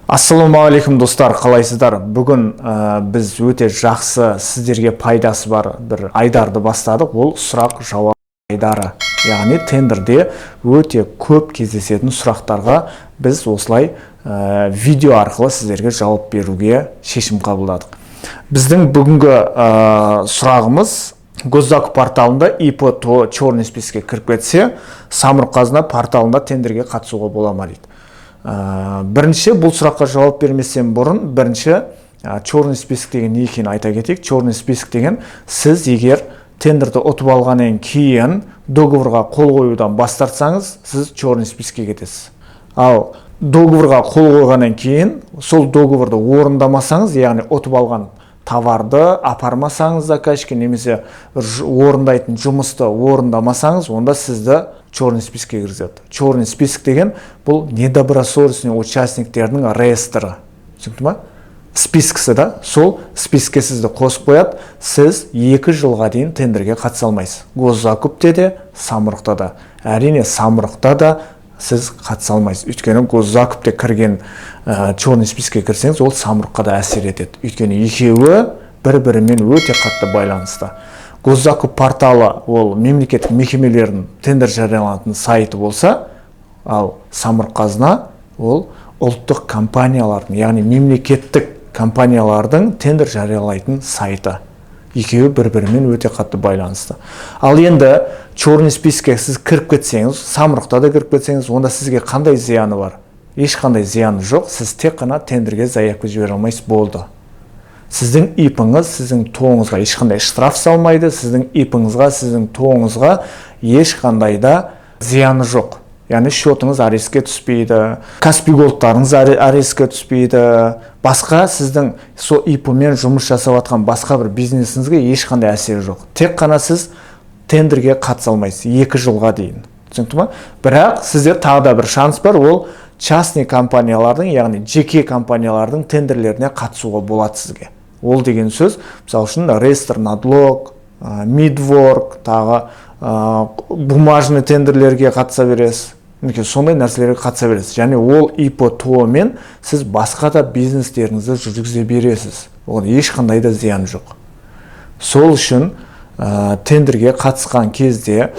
Ассалаумағалейкум достар, қалайсыздар? Бүгін біз өте жақсы, сіздерге пайдасы бар бір айдарды бастадық. Ол сұрақ-жауап айдары. Яғни тендерде өте көп кездесетін сұрақтарға біз осылай видео арқылы сіздерге жауап беруге шешім қабылдадық. Біздің бүгінгі сұрағымыз Госзакуп порталында ИП-ТО черный списокке кіріп кетсе, Самұрық-қазына порталында тендерге қатысуға бола ма дейді. Бірінші, бұл сұраққа жауап берместен бұрын, бірінші черный список деген не екенін айта кетейік. Черный список деген, сіз егер тендерді ұтып алғаннан кейін договорға қол қоюдан бас тартсаңыз, сіз черный спискке кетесіз. Ал договорға қол қойғаннан кейін, сол договорды орындамасаңыз, яғни ұтып алған товарды апармасаңыз заказчикке, немесе орындайтын жұмысты орындамасаңыз, онда сізді черный спискке кіргізеді. Черный список деген бұл недобросовестный участниктердің реестрі. Түсінікті ма? Спискісі да, сол спискке сізді қосып қояды, сіз 2 жылға дейін тендерге қатыса алмайсыз. Госзакупте де, Самұрықта да. Әрине, Самұрықта да сіз қатыса алмайсыз. Өйткені Госзакупте кірген черный спискке кірсеңіз, ол Самұрыққа да әсер етеді. Өйткені екеуі бір-бірімен өте қатты байланысты. Госзакуп порталы ол мемлекеттік мекемелердің тендер жарияланатын сайты болса, ал Самұрық-қазына ол ұлттық компаниялардың, яғни мемлекеттік компаниялардың тендер жариялайтын сайты. Екеуі бір-бірімен өте қатты байланысты. Ал енді черный спискке сіз кіріп кетсеңіз, Самұрықта да кіріп кетсеңіз, онда сізге қандай зияны бар? Ешқандай зияны жоқ, сіз тек қана тендерге заявка жібере алмайсыз, болды. Сіздің ИП-іңіз, сіздің ТО-ңызға ешқандай штраф салмайды, сіздің ИП-іңізға, сіздің ТО-ңызға ешқандай да зияны жоқ. Яғни шотыңыз арестке түспейді, Каспий голдтарыңыз арестке түспейді, басқа сіздің сол ИП-мен жұмыс жасап жатқан басқа бір бизнесіңізге ешқандай әсері жоқ. Тек қана сіз тендерге қатыса алмайсыз 2 жылға дейін. Түсінікті ма? Бірақ сізде тағы да бір шанс бар, ол частный компаниялардың, яғни жеке компаниялардың тендерлеріне қатысуға болады сізге. Ол деген сөз, мысалы үшін Рейстр-Надлог, Мидворк, тағы бумажный тендерлерге қатыса бересіз. Сондай нәрселерге қатыса бересіз. Және ол ИП-ТО мен сіз басқа да бизнестеріңізді жүргізе бересіз. Оған ешқандай да зиян жоқ. Сол үшін тендерге қатысқан кезде,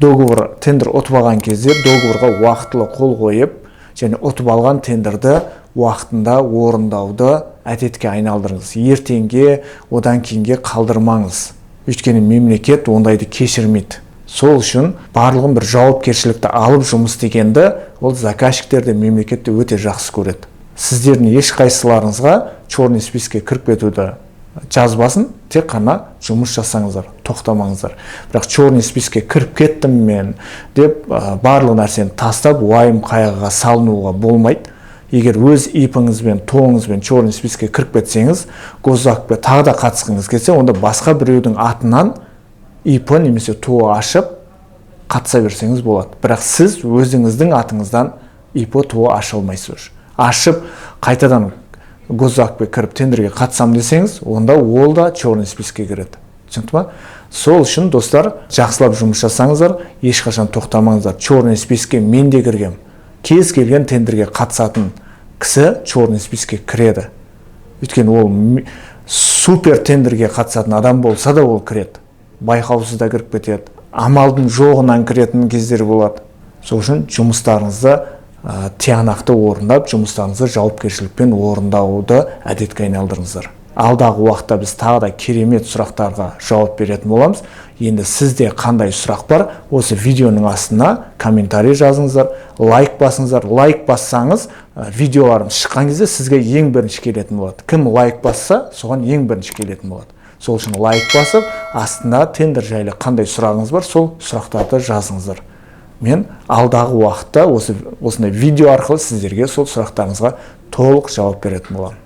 тендер ұтып алған кезде договорға уақытылы қол қойып, және ұтып алған тендерді уақытында орындауды әдетке айналдырыңыз. Ертеңге, одан кейінге қалдырмаңыз. Өйткені мемлекет ондайды кешірмейді. Сол үшін барлығын бір жауапкершілікті алып жұмыс дегенді, ол заказчиктерді мемлекетті өте жақсы көреді. Сіздердің ешқайсыларыңызға черный спискке кіріп кетуді жазбасын, тек қана жұмыс жасаңыздар, тоқтамаңыздар. Бірақ черный спискке кіріп кеттім мен деп барлық нәрсені тастап, уайым қайғыға салынуға болмайды. Егер өз ИП-іңізбен, ТО-ңызбен черный спискке кіріп кетсеңіз, Госзакупқа тағы да қатысқыңыз келсе, онда басқа біреудің атынан ИП немесе ТО ашып қатыса берсеңіз болады. Бірақ сіз өзіңіздің атыңыздан ИП, ТО аша алмайсыз. Ашып қайтадан Госзакупқа кіріп тендерге қатысам десеңіз, онда ол да черный спискке кіреді. Түсінікті ма? Сол үшін достар, жақсылап жұмыс жасаңыздар, ешқашан тоқтамаңыздар. Черный спискке мен де кіргем. Кез келген тендерге қатысатын кісі черный спискке кіреді. Өйткені ол супер тендерге қатысатын адам болса да ол кіреді. Байқаусыз да кіріп кетеді. Амалдың жоғынан кіретін кездер болады. Сол үшін жұмыстарыңызды тиянақты орындап, жұмыстарыңызды жауапкершілікпен орындауды әдетке айналдырыңыздар. Алдағы уақытта біз тағы да керемет сұрақтарға жауап беретін боламыз. Енді сізде қандай сұрақ бар, осы видеоның астына комментарий жазыңыздар, лайк басыңыздар. Лайк бассаңыз, видеоларым шыққан кезде сізге ең бірінші келетін болады. Кім лайк басса, соған ең бірінші келетін болады. Сол үшін лайк басып, астына тендер жайлы қандай сұрағыңыз бар, сол сұрақтарды жазыңыздар. Мен алдағы уақытта осындай видео арқылы сіздерге сол сұрақтарыңызға толық жауап беретін боламын.